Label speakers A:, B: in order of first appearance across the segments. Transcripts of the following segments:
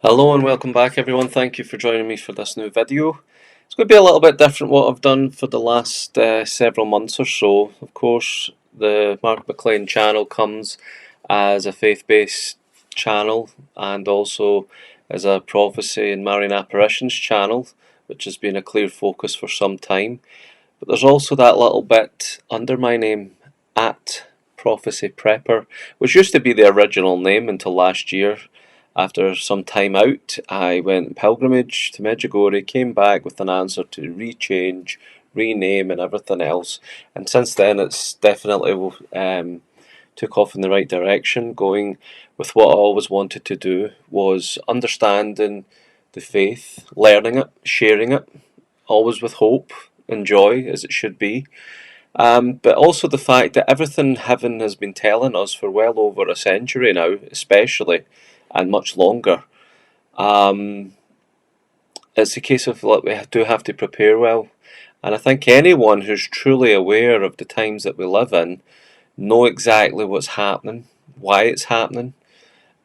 A: Hello and welcome back everyone, thank you for joining me for this new video. It's going to be a little bit different what I've done for the last several months or so. Of course, the Mark McLean channel comes as a faith-based channel and also as a prophecy and Marian apparitions channel, which has been a clear focus for some time. But there's also that little bit under my name, at Prophecy Prepper, which used to be the original name until last year. After some time out, I went pilgrimage to Medjugorje, came back with an answer to rechange, rename and everything else. And since then it's definitely took off in the right direction, going with what I always wanted to do, was understanding the faith, learning it, sharing it, always with hope and joy as it should be. But also the fact that everything heaven has been telling us for well over a century now, especially, and much longer. It's a case of we do have to prepare well, and I think anyone who's truly aware of the times that we live in know exactly what's happening, why it's happening,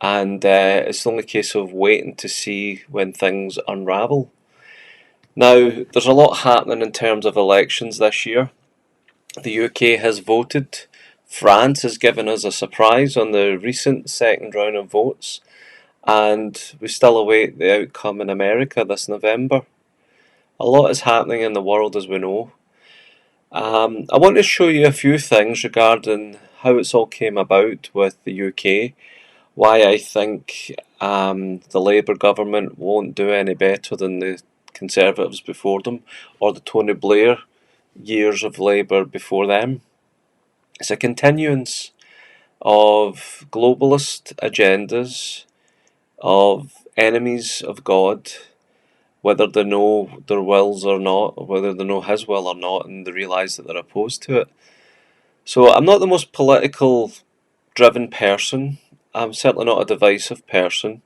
A: and it's only a case of waiting to see when things unravel. Now, there's a lot happening in terms of elections this year. The UK has voted. France has given us a surprise on the recent second round of votes. And we still await the outcome in America this November. A lot is happening in the world, as we know. I want to show you a few things regarding how it's all came about with the UK, why I think the Labour government won't do any better than the Conservatives before them, or the Tony Blair years of Labour before them. It's a continuance of globalist agendas, of enemies of God, whether they know their wills or not, or whether they know His will or not, and they realise that they're opposed to it. So I'm not the most political driven person. I'm certainly not a divisive person.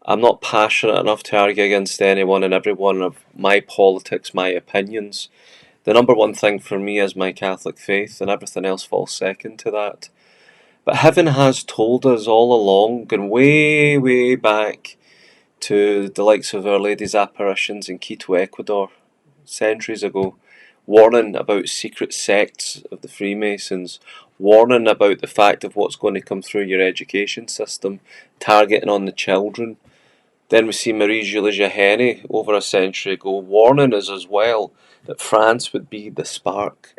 A: I'm not passionate enough to argue against anyone and everyone of my politics, my opinions. The number one thing for me is my Catholic faith, and everything else falls second to that. But heaven has told us all along, going way, way back to the likes of Our Lady's apparitions in Quito, Ecuador, centuries ago, warning about secret sects of the Freemasons, warning about the fact of what's going to come through your education system, targeting on the children. Then we see Marie-Julie Jahenny over a century ago warning us as well that France would be the spark.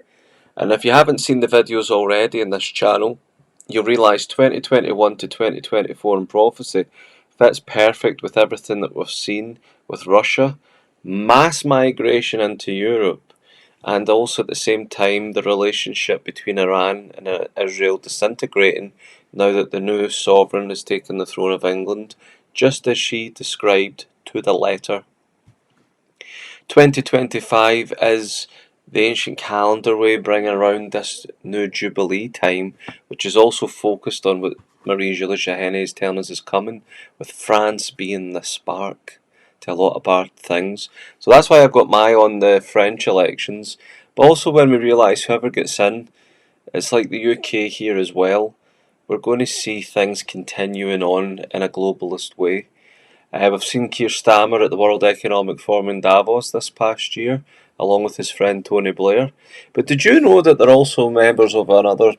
A: And if you haven't seen the videos already in this channel, you'll realise 2021 to 2024 in prophecy fits perfect with everything that we've seen with Russia, mass migration into Europe, and also at the same time the relationship between Iran and Israel disintegrating now that the new sovereign has taken the throne of England, just as she described to the letter. 2025 is the ancient calendar way bringing around this new Jubilee time, which is also focused on what Marie-Julie Jahenny is telling us is coming, with France being the spark to a lot of bad things. So that's why I've got my eye on the French elections. But also when we realise whoever gets in, it's like the UK here as well. We're going to see things continuing on in a globalist way. We've seen Keir Starmer at the World Economic Forum in Davos this past year, along with his friend Tony Blair. But did you know that they're also members of another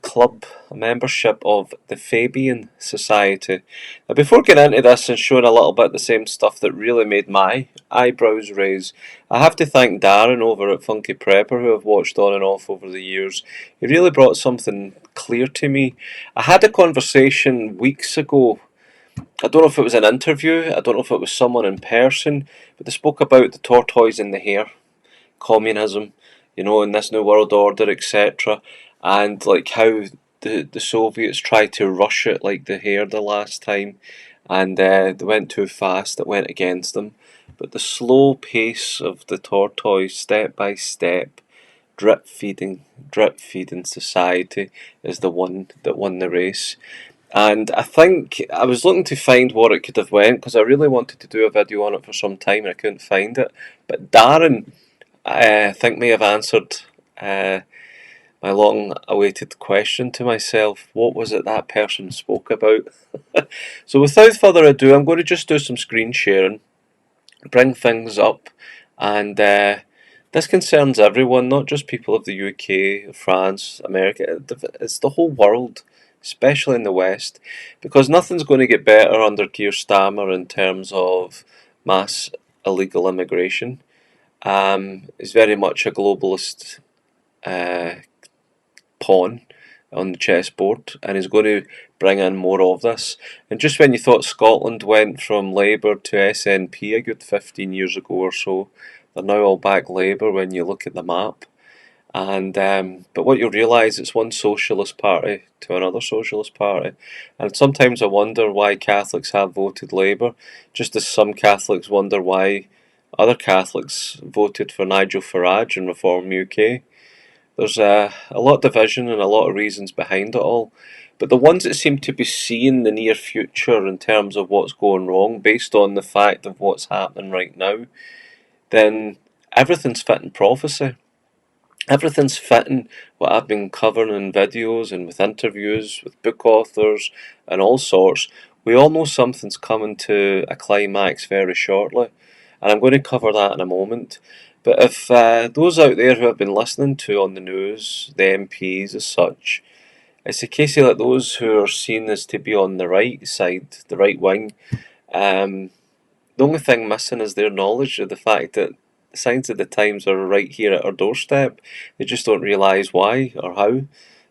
A: club, a membership of the Fabian Society? Now, before getting into this and showing a little bit the same stuff that really made my eyebrows raise, I have to thank Darren over at Funky Prepper, who I've watched on and off over the years. He really brought something clear to me. I had a conversation weeks ago. I don't know if it was an interview, I don't know if it was someone in person, but they spoke about the tortoise and the hare, communism, in this new world order, etc. And like how the Soviets tried to rush it like the hare the last time, and they went too fast, it went against them. But the slow pace of the tortoise, step by step, drip feeding society is the one that won the race. And I think I was looking to find what it could have went, because I really wanted to do a video on it for some time and I couldn't find it. But Darren, I think, may have answered my long-awaited question to myself: what was it that person spoke about? So without further ado, I'm going to just do some screen sharing, bring things up, and this concerns everyone, not just people of the UK, France, America. It's the whole world, especially in the West, because nothing's going to get better under Keir Starmer in terms of mass illegal immigration. He's very much a globalist uh, pawn on the chessboard, and he's going to bring in more of this. And just when you thought Scotland went from Labour to SNP a good 15 years ago or so, they're now all back Labour when you look at the map. And but what you'll realise, it's one socialist party to another socialist party, and sometimes I wonder why Catholics have voted Labour, just as some Catholics wonder why other Catholics voted for Nigel Farage in Reform UK. There's a lot of division and a lot of reasons behind it all. But the ones that seem to be seeing the near future in terms of what's going wrong, based on the fact of what's happening right now, then everything's fitting prophecy. Everything's fitting what I've been covering in videos and with interviews with book authors and all sorts. We all know something's coming to a climax very shortly, and I'm going to cover that in a moment. But if those out there who have been listening to on the news, the MPs as such, it's a case of like those who are seen as to be on the right side, the right wing. The only thing missing is their knowledge of the fact that the signs of the times are right here at our doorstep. They just don't realise why or how.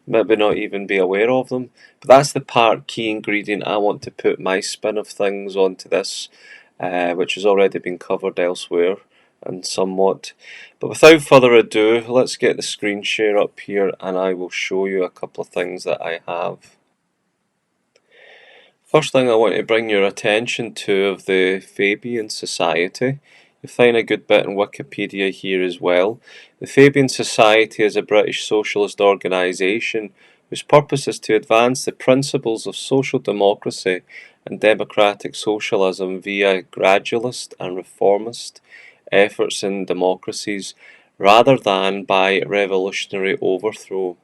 A: Maybe not even be aware of them. But that's the key ingredient I want to put my spin of things onto this, which has already been covered elsewhere and somewhat. But without further ado, let's get the screen share up here and I will show you a couple of things that I have. First thing I want to bring your attention to of the Fabian Society. You'll find a good bit in Wikipedia here as well. The Fabian Society is a British socialist organisation whose purpose is to advance the principles of social democracy and democratic socialism via gradualist and reformist efforts in democracies rather than by revolutionary overthrow.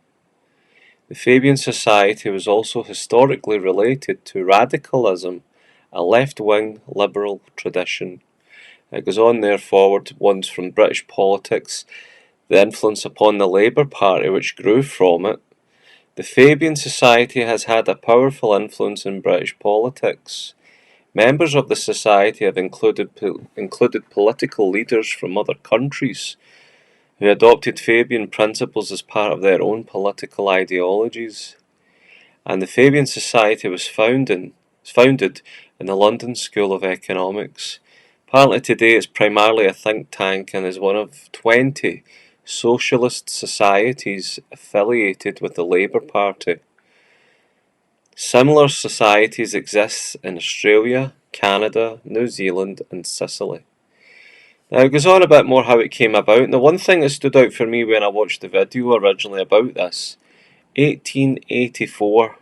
A: The Fabian Society was also historically related to radicalism, a left-wing liberal tradition. It goes on there forward once from British politics, the influence upon the Labour Party which grew from it. The Fabian Society has had a powerful influence in British politics. Members of the Society have included political leaders from other countries who adopted Fabian principles as part of their own political ideologies. And the Fabian Society was founded in the London School of Economics. Apparently today it's primarily a think tank and is one of 20 socialist societies affiliated with the Labour Party. Similar societies exist in Australia, Canada, New Zealand and Sicily. Now it goes on a bit more how it came about, and the one thing that stood out for me when I watched the video originally about this, 1884.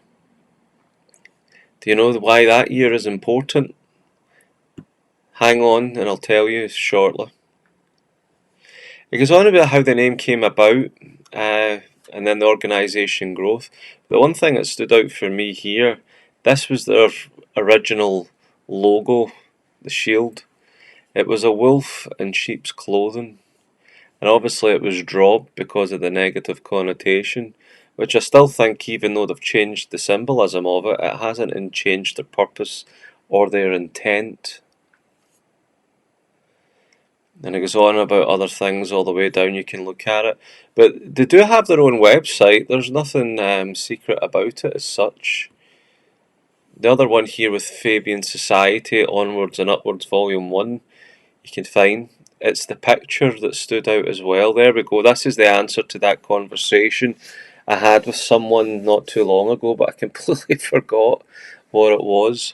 A: Do you know why that year is important? Hang on and I'll tell you shortly. It goes on about how the name came about and then the organisation growth. The one thing that stood out for me here, this was their original logo, the shield. It was a wolf in sheep's clothing, and obviously it was dropped because of the negative connotation, which I still think, even though they've changed the symbolism of it, it hasn't changed their purpose or their intent. And it goes on about other things all the way down, you can look at it. But they do have their own website, there's nothing secret about it as such. The other one here with Fabian Society, Onwards and Upwards Volume 1, you can find. It's the picture that stood out as well. There we go, this is the answer to that conversation I had with someone not too long ago, but I completely forgot what it was.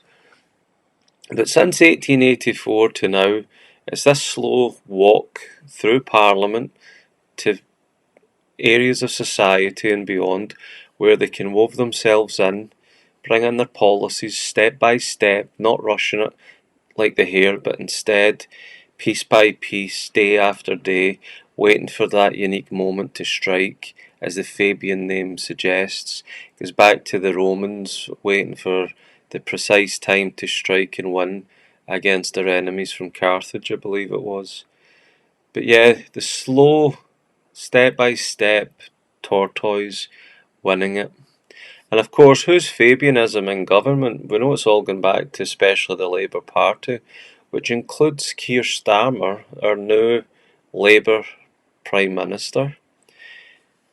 A: But since 1884 to now, it's this slow walk through Parliament to areas of society and beyond where they can wove themselves in, bring in their policies step by step, not rushing it like the hare, but instead piece by piece, day after day, waiting for that unique moment to strike as the Fabian name suggests. It goes back to the Romans waiting for the precise time to strike and win against their enemies from Carthage, I believe it was. But yeah, the slow, step-by-step tortoise winning it. And of course, who's Fabianism in government? We know it's all going back to especially the Labour Party, which includes Keir Starmer, our new Labour Prime Minister,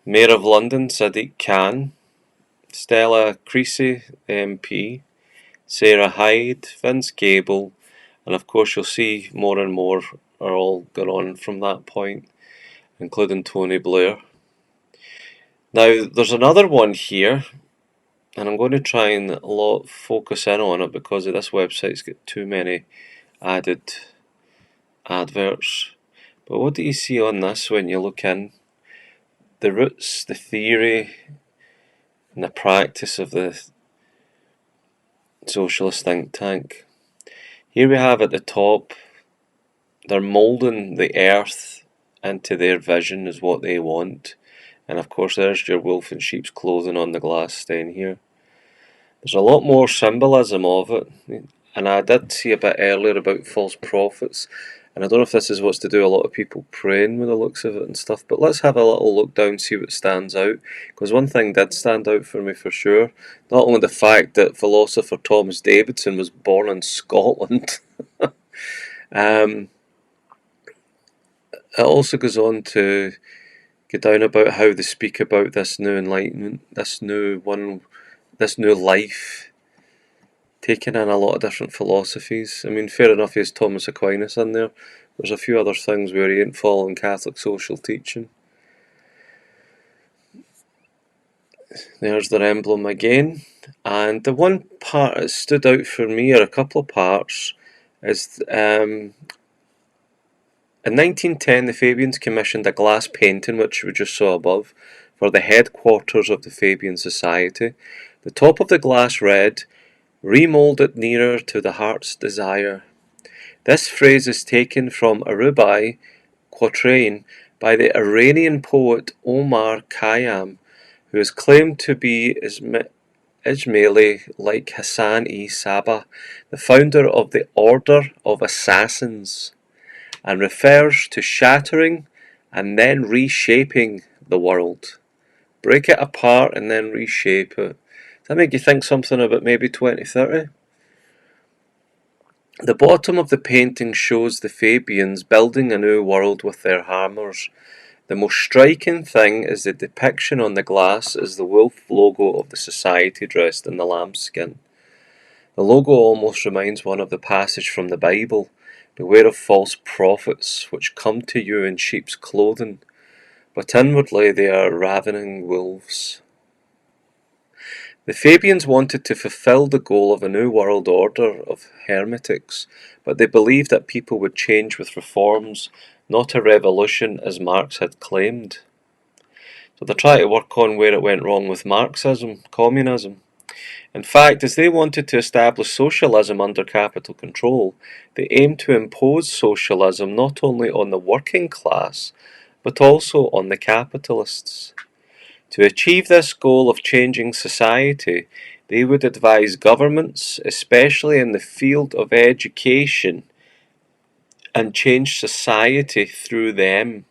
A: Mayor of London Sadiq Khan, Stella Creasy, the MP, Sarah Hyde, Vince Gable, and of course you'll see more and more are all gone on from that point, including Tony Blair. Now, there's another one here, and I'm going to try and focus in on it because this website's got too many added adverts. But what do you see on this when you look in? The roots, the theory, and the practice of the socialist think tank. Here we have at the top, they're moulding the earth into their vision is what they want. And of course there's your wolf in sheep's clothing on the glass stain here. There's a lot more symbolism of it, and I did see a bit earlier about false prophets, and I don't know if this is what's to do a lot of people praying with the looks of it and stuff, but let's have a little look down, see what stands out, because one thing did stand out for me for sure, not only the fact that philosopher Thomas Davidson was born in Scotland, it also goes on to go down about how they speak about this new enlightenment, this new life, taking in a lot of different philosophies. I mean, fair enough, he has Thomas Aquinas in there. There's a few other things where he ain't following Catholic social teaching. There's their emblem again. And the one part that stood out for me, or a couple of parts, is in 1910 the Fabians commissioned a glass painting, which we just saw above, for the headquarters of the Fabian Society. The top of the glass read, "Remould it nearer to the heart's desire." This phrase is taken from a Rubai quatrain by the Iranian poet Omar Khayyam, who is claimed to be Ismaili like Hassan-i-Sabbah, the founder of the Order of Assassins, and refers to shattering and then reshaping the world. Break it apart and then reshape it. Does that make you think something about maybe 2030? The bottom of the painting shows the Fabians building a new world with their hammers. The most striking thing is the depiction on the glass is the wolf logo of the society dressed in the lambskin. The logo almost reminds one of the passage from the Bible, "Beware of false prophets, which come to you in sheep's clothing, but inwardly they are ravening wolves." The Fabians wanted to fulfill the goal of a new world order of hermetics, but they believed that people would change with reforms, not a revolution as Marx had claimed. So they're trying to work on where it went wrong with Marxism, communism. In fact, as they wanted to establish socialism under capital control, they aimed to impose socialism not only on the working class, but also on the capitalists. To achieve this goal of changing society, they would advise governments, especially in the field of education, and change society through them.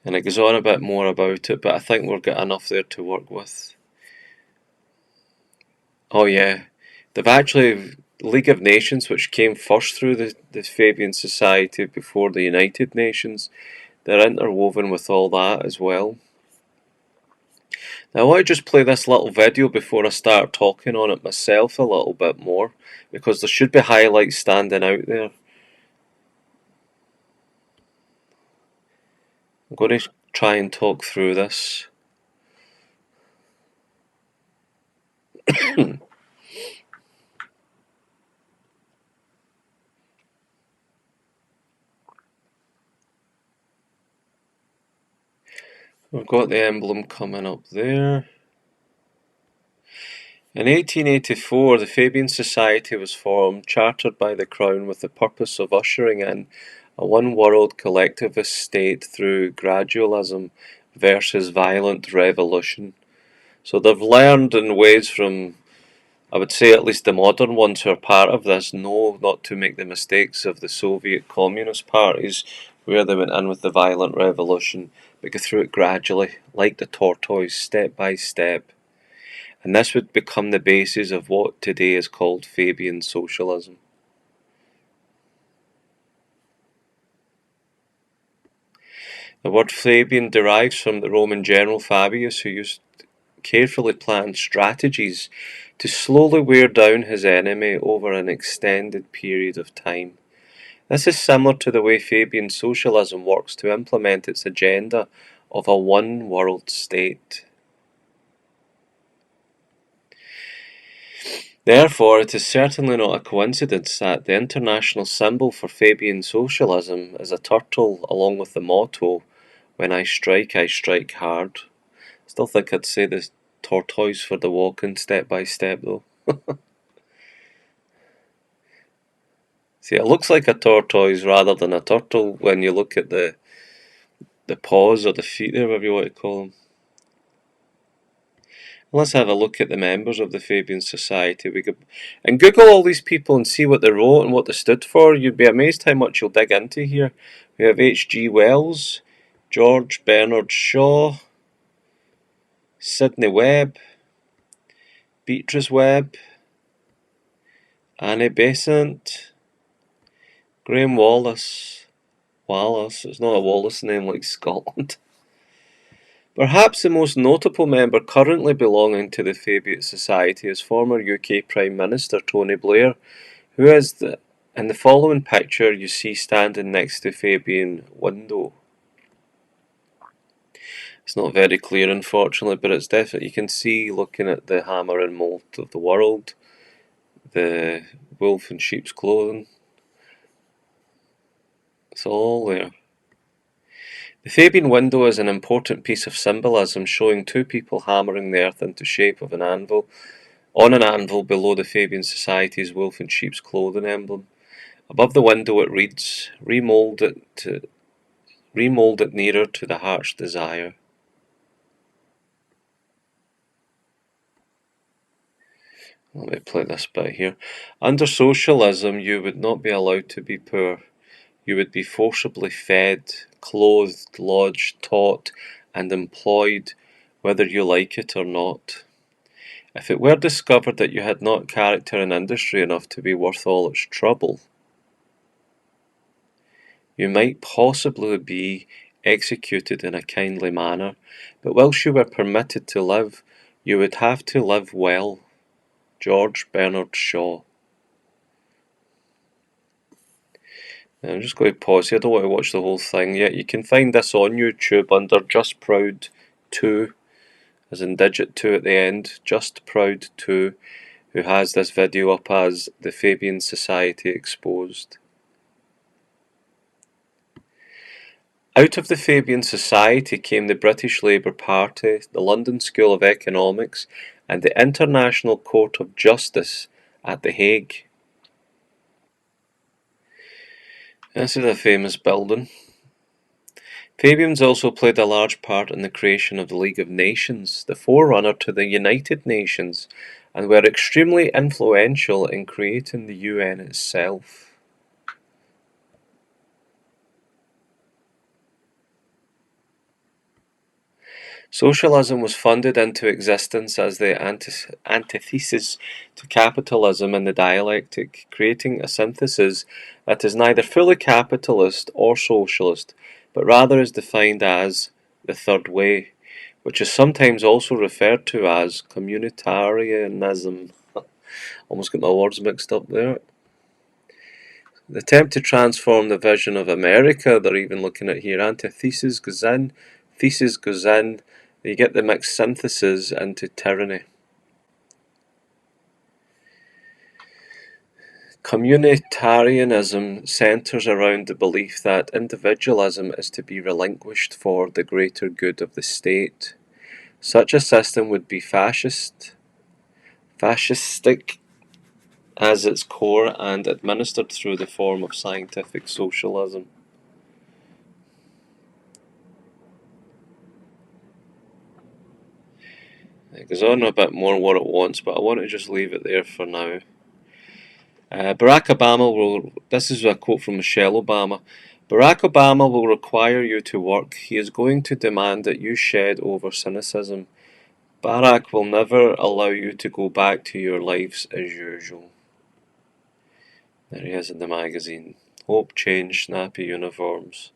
A: And it goes on a bit more about it, but I think we've got enough there to work with. Oh yeah, they've actually, League of Nations, which came first through the Fabian Society before the United Nations, they're interwoven with all that as well. Now I want to just play this little video before I start talking on it myself a little bit more, because there should be highlights standing out there. I'm going to try and talk through this. We've got the emblem coming up there. In 1884, the Fabian Society was formed, chartered by the Crown with the purpose of ushering in a one-world collectivist state through gradualism versus violent revolution. So they've learned in ways from, I would say at least the modern ones who are part of this, know not to make the mistakes of the Soviet Communist parties, where they went in with the violent revolution, but go through it gradually, like the tortoise, step by step. And this would become the basis of what today is called Fabian socialism. The word Fabian derives from the Roman general Fabius, who used carefully planned strategies to slowly wear down his enemy over an extended period of time. This is similar to the way Fabian socialism works to implement its agenda of a one-world state. Therefore, it is certainly not a coincidence that the international symbol for Fabian socialism is a turtle along with the motto, "When I strike hard." Still think I'd say the tortoise for the walking step by step though. See, it looks like a tortoise rather than a turtle when you look at the paws or the feet, or whatever you want to call them. Let's have a look at the members of the Fabian Society. We could, and Google all these people and see what they wrote and what they stood for. You'd be amazed how much you'll dig into here. We have H.G. Wells, George Bernard Shaw, Sidney Webb, Beatrice Webb, Annie Besant, Graham Wallace. It's not a Wallace name like Scotland. Perhaps the most notable member currently belonging to the Fabian Society is former UK Prime Minister Tony Blair, who is in the following picture you see standing next to Fabian window. It's not very clear unfortunately, but it's definitely, you can see looking at the hammer and mould of the world, the wolf in sheep's clothing. It's all there. The Fabian window is an important piece of symbolism showing two people hammering the earth into shape of an anvil, on an anvil below the Fabian Society's wolf in sheep's clothing emblem. Above the window it reads, remould it nearer to the heart's desire. Let me play this bit here. Under socialism you would not be allowed to be poor. You would be forcibly fed, clothed, lodged, taught, and employed, whether you like it or not. If it were discovered that you had not character and industry enough to be worth all its trouble, you might possibly be executed in a kindly manner, but whilst you were permitted to live, you would have to live well. George Bernard Shaw. I'm just going to pause here. I don't want to watch the whole thing yet. You can find this on YouTube under Just Proud 2, as in digit 2 at the end. Just Proud 2, who has this video up as the Fabian Society Exposed. Out of the Fabian Society came the British Labour Party, the London School of Economics, and the International Court of Justice at The Hague. This is a famous building. Fabians also played a large part in the creation of the League of Nations, the forerunner to the United Nations, and were extremely influential in creating the UN itself. Socialism was funded into existence as the antithesis to capitalism in the dialectic, creating a synthesis that is neither fully capitalist or socialist, but rather is defined as the third way, which is sometimes also referred to as communitarianism. Almost got my words mixed up there. The attempt to transform the vision of America, they're even looking at here, antithesis goes in, thesis goes in, you get the mixed synthesis into tyranny. Communitarianism centres around the belief that individualism is to be relinquished for the greater good of the state. Such a system would be fascistic as its core and administered through the form of scientific socialism. It goes on a bit more what it wants, but I want to just leave it there for now. Barack Obama will, this is a quote from Michelle Obama, Barack Obama will require you to work. He is going to demand that you shed over cynicism. Barack will never allow you to go back to your lives as usual. There he is in the magazine. Hope, change, snappy uniforms.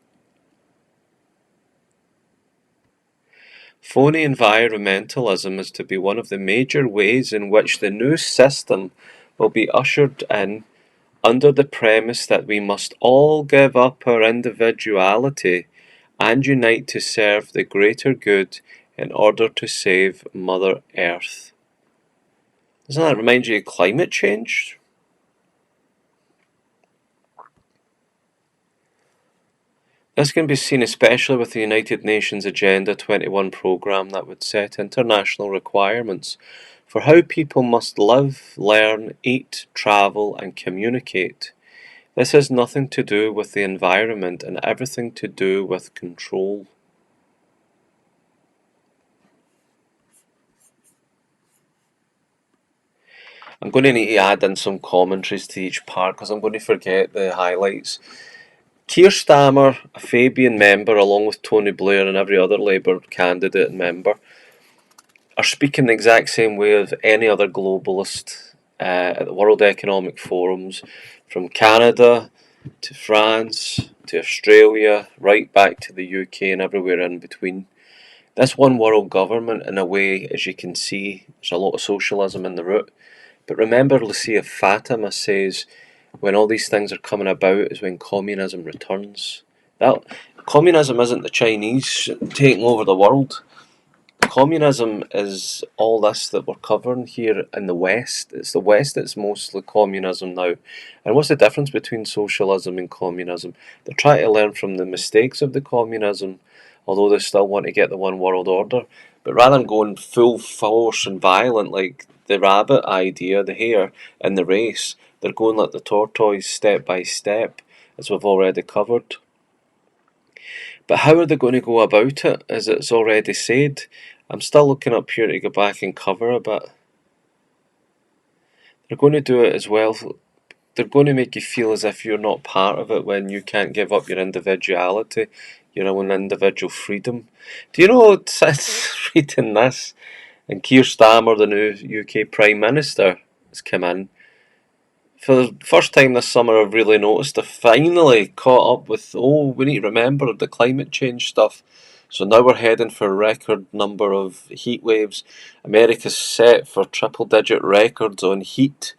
A: Phony environmentalism is to be one of the major ways in which the new system will be ushered in, under the premise that we must all give up our individuality and unite to serve the greater good in order to save Mother Earth. Doesn't that remind you of climate change? This can be seen especially with the United Nations Agenda 21 programme that would set international requirements for how people must live, learn, eat, travel and communicate. This has nothing to do with the environment and everything to do with control. I'm going to need to add in some commentaries to each part because I'm going to forget the highlights. Keir Starmer, a Fabian member, along with Tony Blair and every other Labour candidate and member, are speaking the exact same way as any other globalist at the World Economic Forums, from Canada to France to Australia, right back to the UK and everywhere in between. This one world government, in a way, as you can see, there's a lot of socialism in the root. But remember, Lucia Fatima says, when all these things are coming about is when communism returns. That communism isn't the Chinese taking over the world. Communism is all this that we're covering here in the West. It's the West that's mostly communism now. And what's the difference between socialism and communism? They're trying to learn from the mistakes of the communism, although they still want to get the one world order. But rather than going full force and violent like the rabbit idea, the hare in the race, they're going like the tortoise, step by step, as we've already covered. But how are they going to go about it, as it's already said? I'm still looking up here to go back and cover a bit. They're going to do it as well. They're going to make you feel as if you're not part of it when you can't give up your individuality, your own individual freedom. Do you know, since reading this, and Keir Starmer, the new UK Prime Minister, has come in, for the first time this summer I've really noticed I've finally caught up with, we need to remember the climate change stuff. So now we're heading for a record number of heat waves. America's set for triple digit records on heat.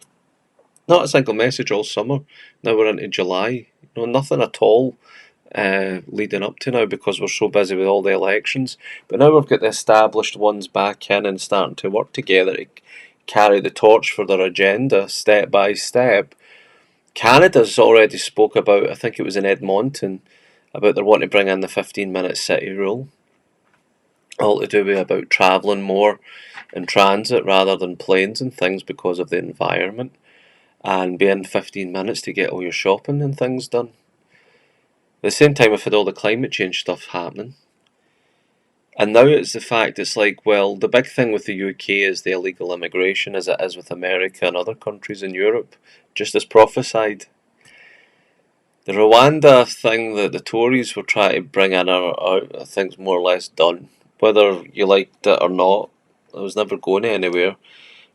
A: Not a single message all summer. Now we're into July. Nothing at all leading up to now because we're so busy with all the elections. But now we've got the established ones back in and starting to work together to carry the torch for their agenda step by step. Canada's already spoke about, I think it was in Edmonton, about they're wanting to bring in the 15-minute city rule. All to do with about travelling more in transit rather than planes and things because of the environment, and being 15 minutes to get all your shopping and things done. At the same time, we've had all the climate change stuff happening. And now it's the fact, it's like, well, the big thing with the UK is the illegal immigration, as it is with America and other countries in Europe, just as prophesied. The Rwanda thing that the Tories were trying to bring in out, I think, is more or less done. Whether you liked it or not, it was never going anywhere.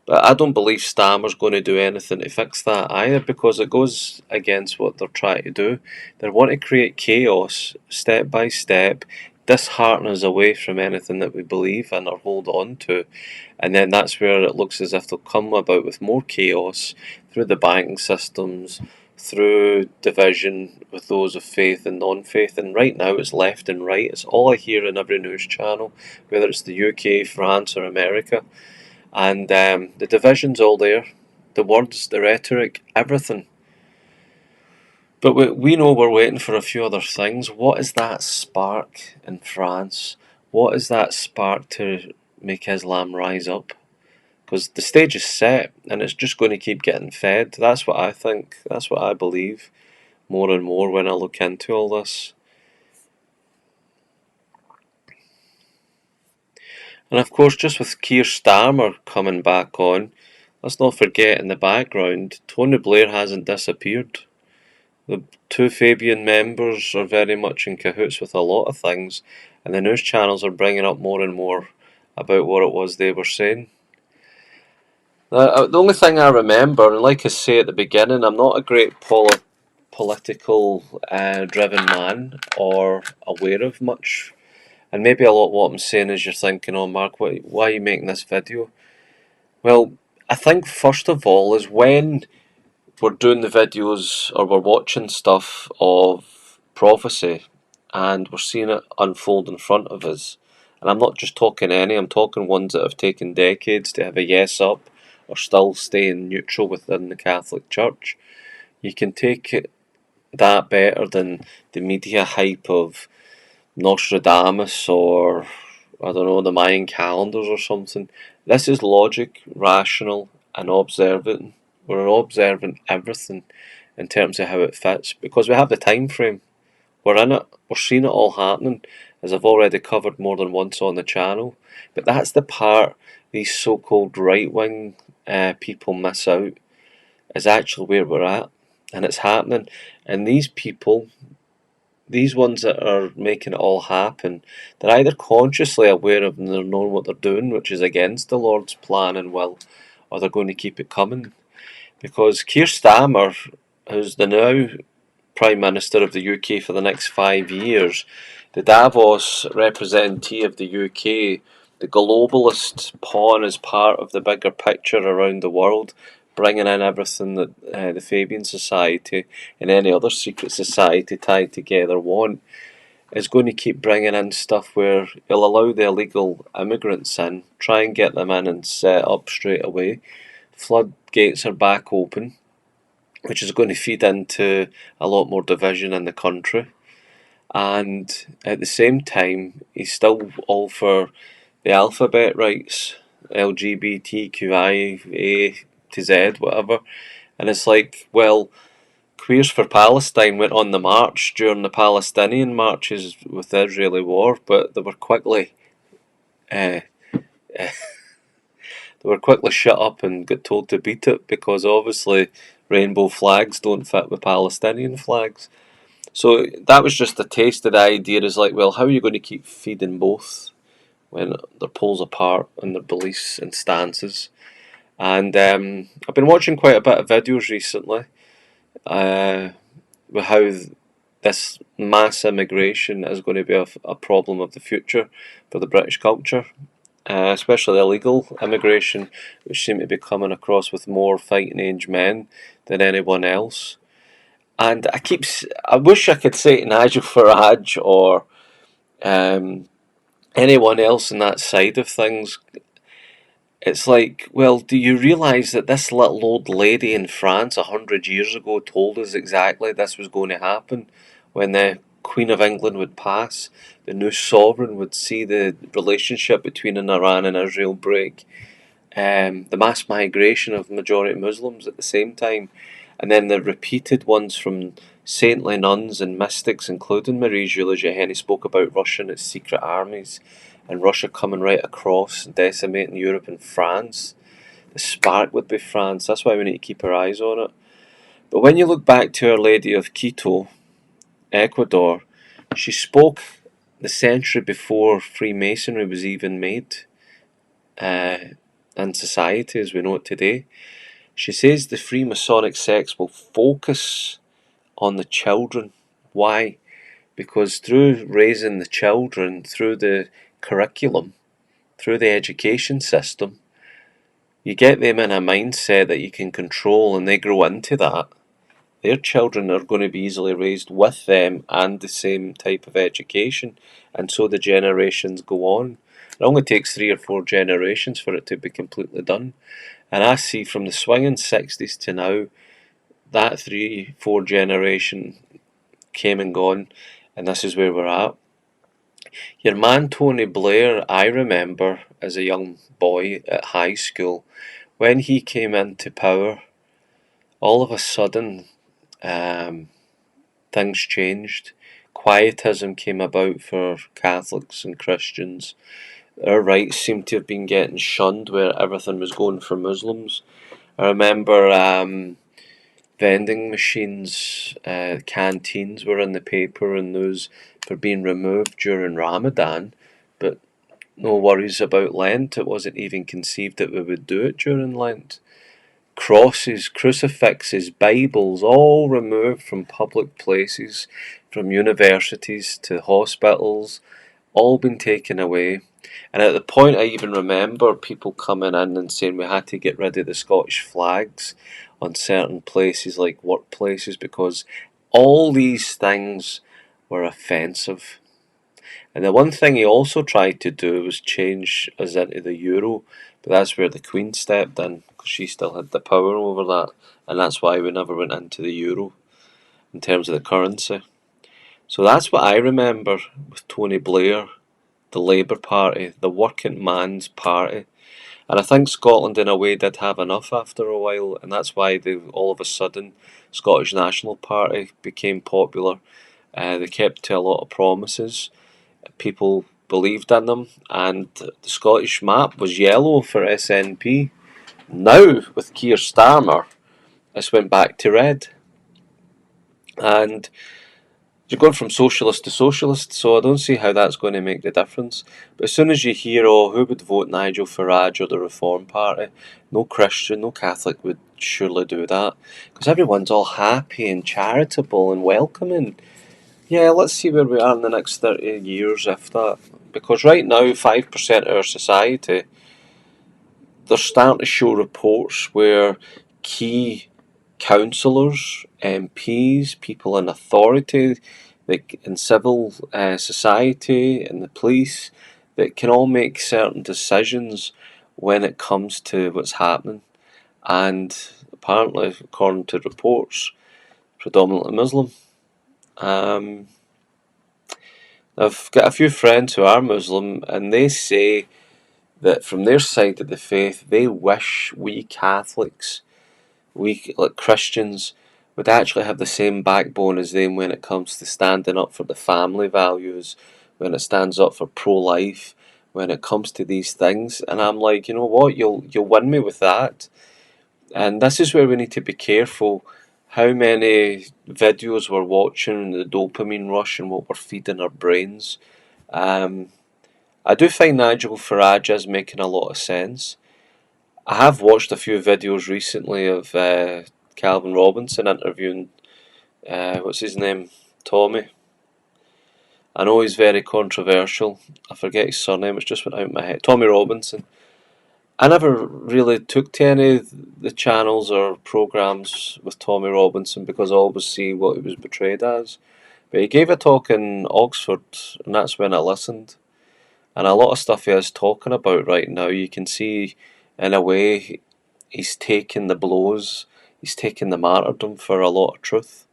A: But I don't believe Starmer's going to do anything to fix that either, because it goes against what they're trying to do. They want to create chaos step by step, dishearten us away from anything that we believe in or hold on to. And then that's where it looks as if they'll come about with more chaos through the banking systems, through division with those of faith and non-faith. And right now it's left and right. It's all I hear in every news channel, whether it's the UK, France or America. And the division's all there. The words, the rhetoric, everything. But we know we're waiting for a few other things. What is that spark in France? What is that spark to make Islam rise up? Because the stage is set and it's just going to keep getting fed. That's what I think. That's what I believe more and more when I look into all this. And of course, just with Keir Starmer coming back on, let's not forget in the background, Tony Blair hasn't disappeared. The two Fabian members are very much in cahoots with a lot of things, and the news channels are bringing up more and more about what it was they were saying. The only thing I remember, and like I say at the beginning, I'm not a great political driven man or aware of much. And maybe a lot of what I'm saying is you're thinking, oh, Mark, why are you making this video? Well, I think first of all is when we're doing the videos or we're watching stuff of prophecy and we're seeing it unfold in front of us. And I'm not just talking any, I'm talking ones that have taken decades to have a yes up or still staying neutral within the Catholic Church. You can take that better than the media hype of Nostradamus or, I don't know, the Mayan calendars or something. This is logic, rational, and observant. We're observing everything in terms of how it fits because we have the time frame. We're in it. We're seeing it all happening, as I've already covered more than once on the channel. But that's the part these so-called right-wing people miss out, is actually where we're at, and it's happening. And these people, these ones that are making it all happen, they're either consciously aware of and they're knowing what they're doing, which is against the Lord's plan and will, or they're going to keep it coming. Because Keir Starmer, who's the now Prime Minister of the UK for the next 5 years, the Davos representative of the UK, the globalist pawn as part of the bigger picture around the world, bringing in everything that the Fabian Society and any other secret society tied together want, is going to keep bringing in stuff where he'll allow the illegal immigrants in, try and get them in and set up straight away. Floodgates are back open, which is going to feed into a lot more division in the country. And at the same time, he's still all for the alphabet rights, LGBTQIA to Z, whatever. And it's like, well, Queers for Palestine went on the march during the Palestinian marches with the Israeli war, but they were quickly uh, shut up and got told to beat it because obviously rainbow flags don't fit with Palestinian flags. So that was just a taste of the idea. Is like, well, how are you going to keep feeding both when they're poles apart in their beliefs and stances? And I've been watching quite a bit of videos recently with how this mass immigration is going to be a problem of the future for the British culture, especially illegal immigration, which seem to be coming across with more fighting age men than anyone else. And I wish I could say to Nigel Farage or anyone else on that side of things, it's like, well, do you realise that this little old lady in France 100 years ago told us exactly this was going to happen when the Queen of England would pass, the new sovereign would see the relationship between Iran and Israel break, the mass migration of majority Muslims at the same time, and then the repeated ones from saintly nuns and mystics, including Marie-Julie Jahenny, spoke about Russia and its secret armies, and Russia coming right across and decimating Europe and France. The spark would be France. That's why we need to keep our eyes on it. But when you look back to Our Lady of Quito, Ecuador, she spoke the century before Freemasonry was even made in society as we know it today. She says the Freemasonic sects will focus on the children. Why? Because through raising the children, through the curriculum, through the education system, you get them in a mindset that you can control and they grow into that. Their children are going to be easily raised with them and the same type of education, and so the generations go on. It only takes 3 or 4 generations for it to be completely done. And I see from the swinging 60s to now, that 3, 4 generation came and gone, and this is where we're at. Your man Tony Blair, I remember as a young boy at high school, when he came into power, all of a sudden things changed. Quietism came about for Catholics and Christians. our rights seem to have been getting shunned where everything was going for Muslims. I remember vending machines, canteens were in the paper and those were being removed during Ramadan, but no worries about Lent. It wasn't even conceived that we would do it during Lent. Crosses, crucifixes, Bibles, all removed from public places, from universities to hospitals, all been taken away. And at the point, I even remember people coming in and saying we had to get rid of the Scottish flags on certain places like workplaces because all these things were offensive. And the one thing he also tried to do was change us into the euro, but that's where the Queen stepped in because she still had the power over that, and that's why we never went into the euro in terms of the currency. So that's what I remember with Tony Blair, the Labour Party, the working man's party. And I think Scotland, in a way, did have enough after a while, and that's why all of a sudden Scottish National Party became popular. They kept to a lot of promises. People believed in them, and the Scottish map was yellow for SNP. Now, with Keir Starmer, it's went back to red. And you're going from socialist to socialist, so I don't see how that's going to make the difference. But as soon as you hear, oh, who would vote Nigel Farage or the Reform Party? No Christian, no Catholic would surely do that. Because everyone's all happy and charitable and welcoming. Yeah, let's see where we are in the next 30 years, if that. Because right now, 5% of our society, they're starting to show reports where key councillors, MPs, people in authority, like in civil society, in the police, that can all make certain decisions when it comes to what's happening. And apparently, according to reports, predominantly Muslim. I've got a few friends who are Muslim, and they say that from their side of the faith, they wish we Catholics, we like Christians, would actually have the same backbone as them when it comes to standing up for the family values, when it stands up for pro-life, when it comes to these things. And I'm like, you know what, you'll win me with that. And this is where we need to be careful how many videos we're watching, the dopamine rush and what we're feeding our brains. I do find Nigel Farage is making a lot of sense. I have watched a few videos recently of Calvin Robinson interviewing, what's his name? Tommy. I know he's very controversial. I forget his surname, it's just went out of my head. Tommy Robinson. I never really took to any of the channels or programmes with Tommy Robinson because I always see what he was portrayed as. But he gave a talk in Oxford, and that's when I listened. And a lot of stuff he is talking about right now, you can see in a way he's taking the blows, he's taking the martyrdom for a lot of truth.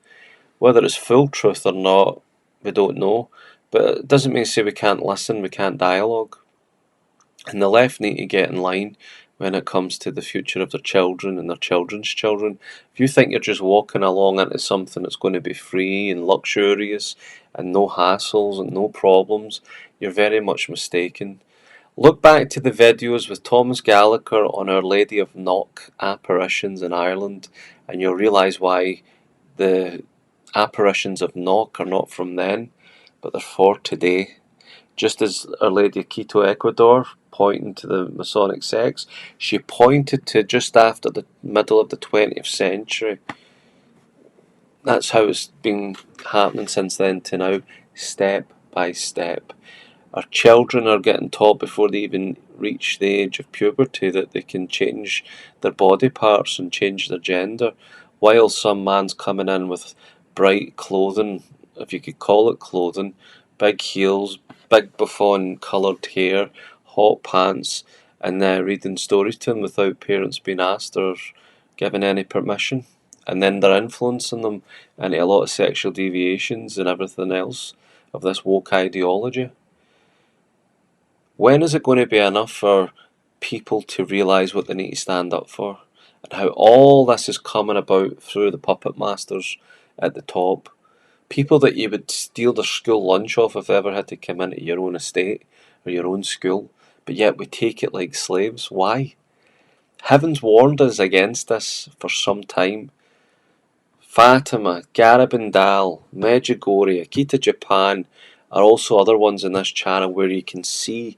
A: Whether it's full truth or not, we don't know. But it doesn't mean to say we can't listen, we can't dialogue. And the left need to get in line when it comes to the future of their children and their children's children. If you think you're just walking along into something that's going to be free and luxurious and no hassles and no problems, you're very much mistaken. Look back to the videos with Thomas Gallagher on Our Lady of Knock apparitions in Ireland, and you'll realise why the apparitions of Knock are not from then, but they're for today. Just as Our Lady of Quito, Ecuador, pointing to the Masonic sects, she pointed to just after the middle of the 20th century. That's how it's been happening since then to now, step by step. Our children are getting taught before they even reach the age of puberty that they can change their body parts and change their gender, while some man's coming in with bright clothing, if you could call it clothing, big heels, big bouffant coloured hair, hot pants, and reading stories to them without parents being asked or given any permission. And then they're influencing them into a lot of sexual deviations and everything else of this woke ideology. When is it going to be enough for people to realise what they need to stand up for? And how all this is coming about through the puppet masters at the top. People that you would steal their school lunch off if they ever had to come into your own estate or your own school. but yet we take it like slaves. Why? Heaven's warned us against this for some time. Fatima, Garabandal, Medjugorje, Akita, Japan are also other ones in this channel where you can see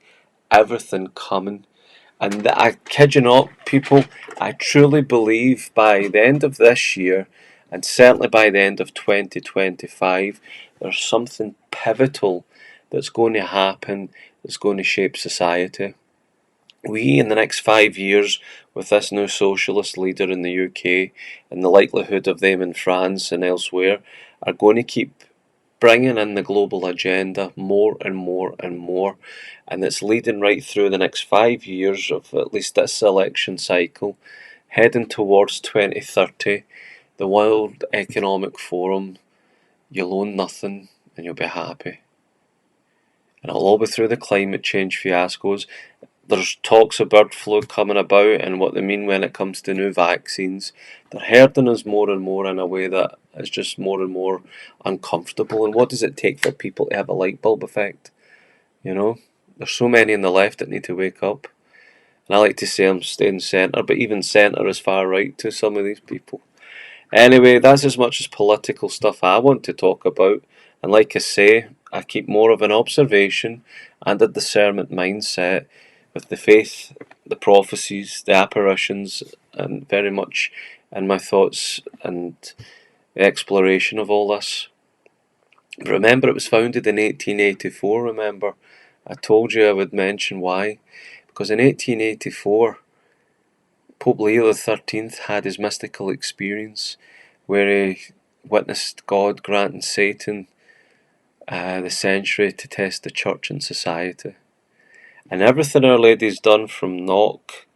A: everything coming. And I kid you not, people, I truly believe by the end of this year, and certainly by the end of 2025, there's something pivotal that's going to happen that's going to shape society. We, in the next 5 years, with this new socialist leader in the UK, and the likelihood of them in France and elsewhere, are going to keep bringing in the global agenda more and more and more, and it's leading right through the next 5 years of at least this election cycle, heading towards 2030, the World Economic Forum. You'll own nothing and you'll be happy. And it'll all be through the climate change fiascos. There's talks of bird flu coming about and what they mean when it comes to new vaccines. They're herding us more and more in a way that is just more and more uncomfortable. And what does it take for people to have a light bulb effect? You know, there's so many on the left that need to wake up. And I like to say I'm staying centre, but even centre is far right to some of these people. Anyway, that's as much as political stuff I want to talk about. And like I say, I keep more of an observation and a discernment mindset with the faith, the prophecies, the apparitions, and very much in my thoughts and exploration of all this. But remember, it was founded in 1884, remember? I told you I would mention why. Because in 1884, Pope Leo XIII had his mystical experience where he witnessed God granting Satan the century to test the church and society. And everything Our Lady's done from Knock,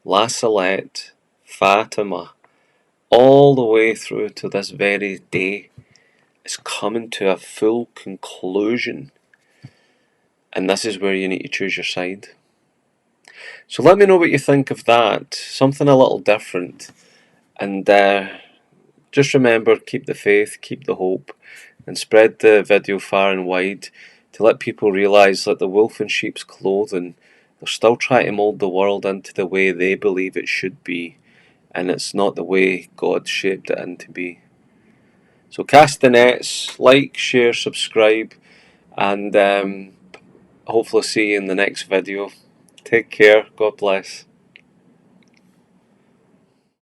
A: La Salette, Fatima, all the way through to this very day is coming to a full conclusion. And this is where you need to choose your side. So let me know what you think of that. Something a little different. And just remember, keep the faith, keep the hope, and spread the video far and wide to let people realise that the wolf in sheep's clothing, they're still trying to mould the world into the way they believe it should be, and it's not the way God shaped it into be. So cast the nets, like, share, subscribe, and hopefully see you in the next video. Take care. God bless.